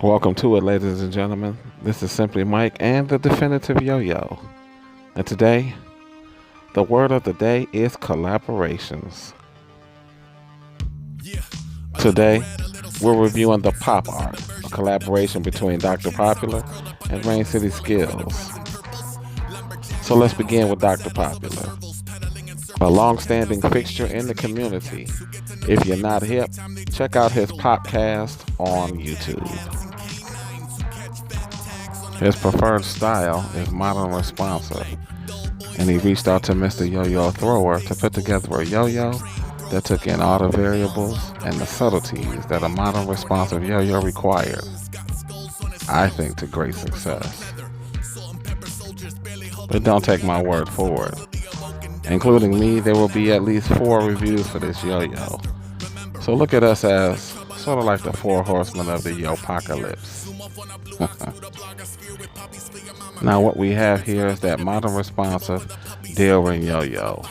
Welcome to it, ladies and gentlemen. This is Simply Mike and the Definitive Yo-Yo. And today, the word of the day is collaborations. Today, we're reviewing the Pop Art, a collaboration between Dr. Popular and Rain City Skills. So let's begin with Dr. Popular, a long-standing fixture in the community. If you're not hip, check out his Popcast on YouTube. His preferred style is modern responsive, and he reached out to Mr. Yo-Yo Thrower to put together a yo-yo that took in all the variables and the subtleties that a modern responsive yo-yo requires. I think to great success. But don't take my word for it. Including me, there will be at least 4 reviews for this yo-yo. So look at us as sort of like the 4 horsemen of the yo-apocalypse. Now what we have here is that modern responsive Delrin yo-yo.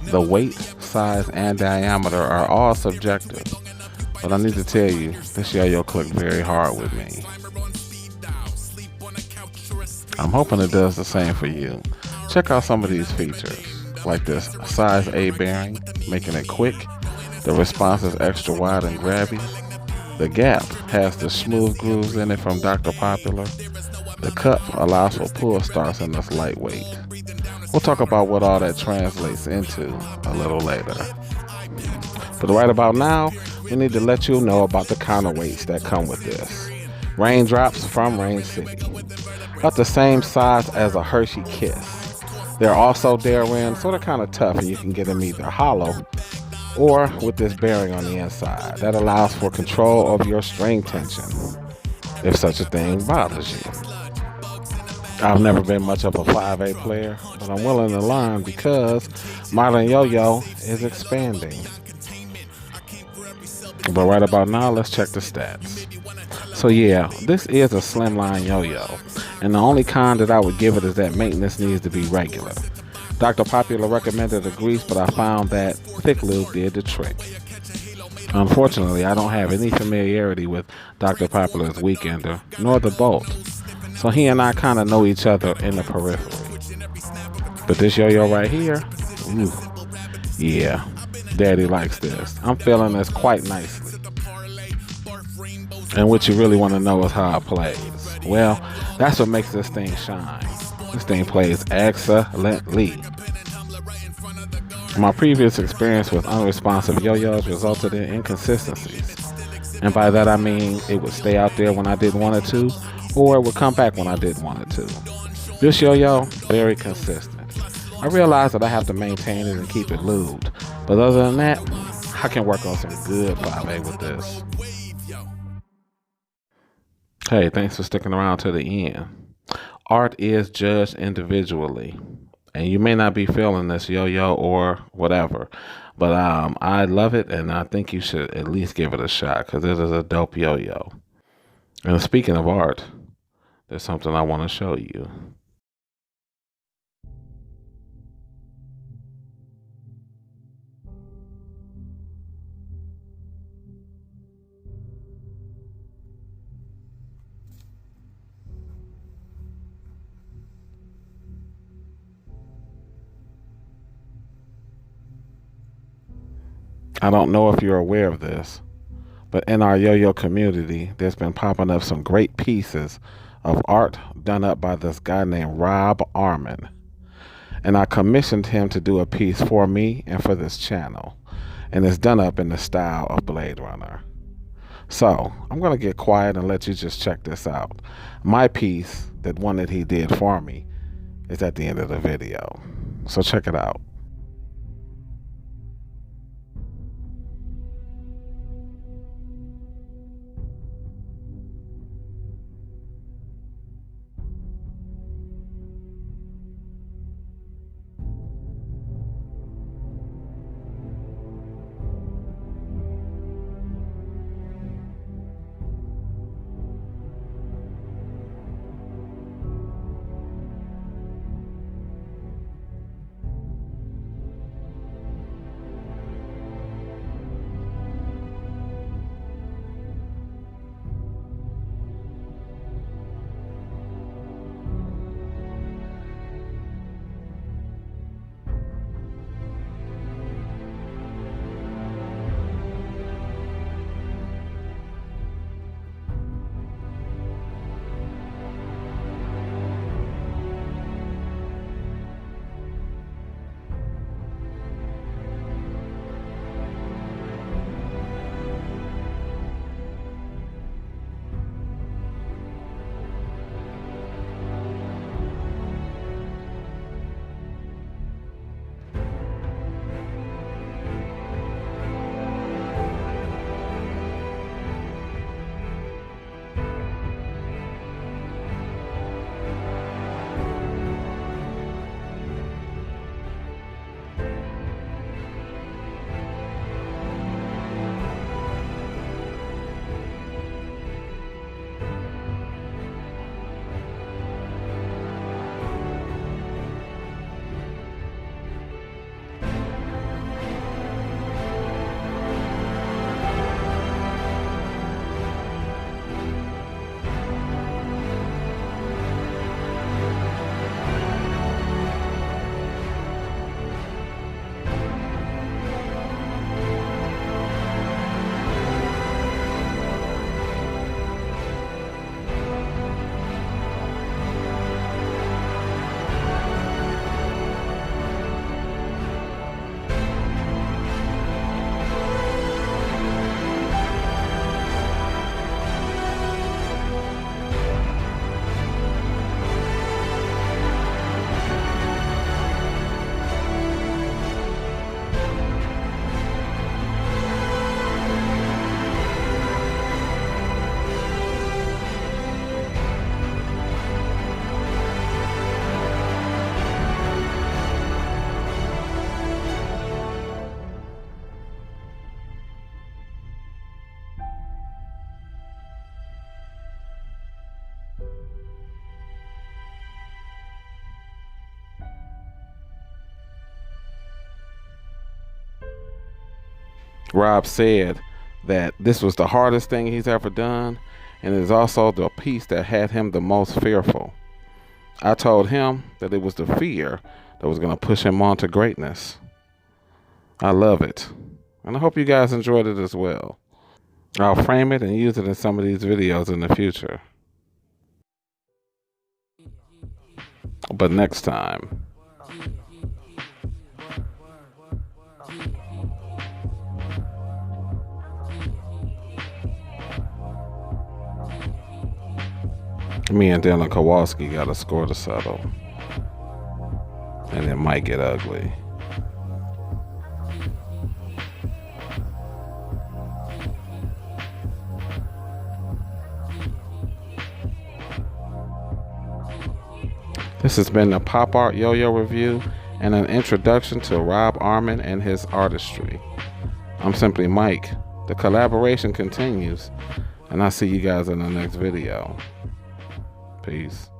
The weight, size, and diameter are all subjective, but I need to tell you, this yo-yo clicked very hard with me. I'm hoping it does the same for you. Check out some of these features, like this size A bearing, making it quick. The response is extra wide and grabby. The gap has the smooth grooves in it from Dr. Popular. The cup allows for pull starts and it's lightweight. We'll talk about what all that translates into a little later. But right about now, we need to let you know about the counterweights that come with this. Raindrops from Rain City. About the same size as a Hershey Kiss. They're also Delrin, so they're kind of tough and you can get them either hollow or with this bearing on the inside. That allows for control of your string tension, if such a thing bothers you. I've never been much of a 5A player, but I'm willing to learn because modern yo-yo is expanding. But right about now, let's check the stats. So yeah, this is a slimline yo-yo, and the only con that I would give it is that maintenance needs to be regular. Dr. Popular recommended a grease, but I found that thick lube did the trick. Unfortunately, I don't have any familiarity with Dr. Popular's Weekender, nor the Bolt, so he and I kind of know each other in the periphery. But this yo-yo right here, ooh, yeah, Daddy likes this. I'm feeling this quite nicely. And what you really want to know is how it plays. Well, that's what makes this thing shine. This thing plays excellently. My previous experience with unresponsive yo-yos resulted in inconsistencies. And by that I mean it would stay out there when I didn't want it to, or it would come back when I didn't want it to. This yo-yo, very consistent. I realize that I have to maintain it and keep it lubed. But other than that, I can work on some good 5A with this. Hey, thanks for sticking around to the end. Art is judged individually, and you may not be feeling this yo-yo or whatever, but I love it, and I think you should at least give it a shot because it is a dope yo-yo. And speaking of art, there's something I want to show you. I don't know if you're aware of this, but in our yo-yo community, there's been popping up some great pieces of art done up by this guy named Rob Armin. And I commissioned him to do a piece for me and for this channel. And it's done up in the style of Blade Runner. So I'm going to get quiet and let you just check this out. My piece, that one that he did for me, is at the end of the video. So check it out. Rob said that this was the hardest thing he's ever done, and it is also the piece that had him the most fearful. I told him that it was the fear that was going to push him on to greatness. I love it, and I hope you guys enjoyed it as well. I'll frame it and use it in some of these videos in the future. But next time. Me and Dylan Kowalski got a score to settle. And it might get ugly. This has been the Pop Art Yo-Yo review and an introduction to Rob Armand and his artistry. I'm Simply Mike. The collaboration continues, and I'll see you guys in the next video. Peace.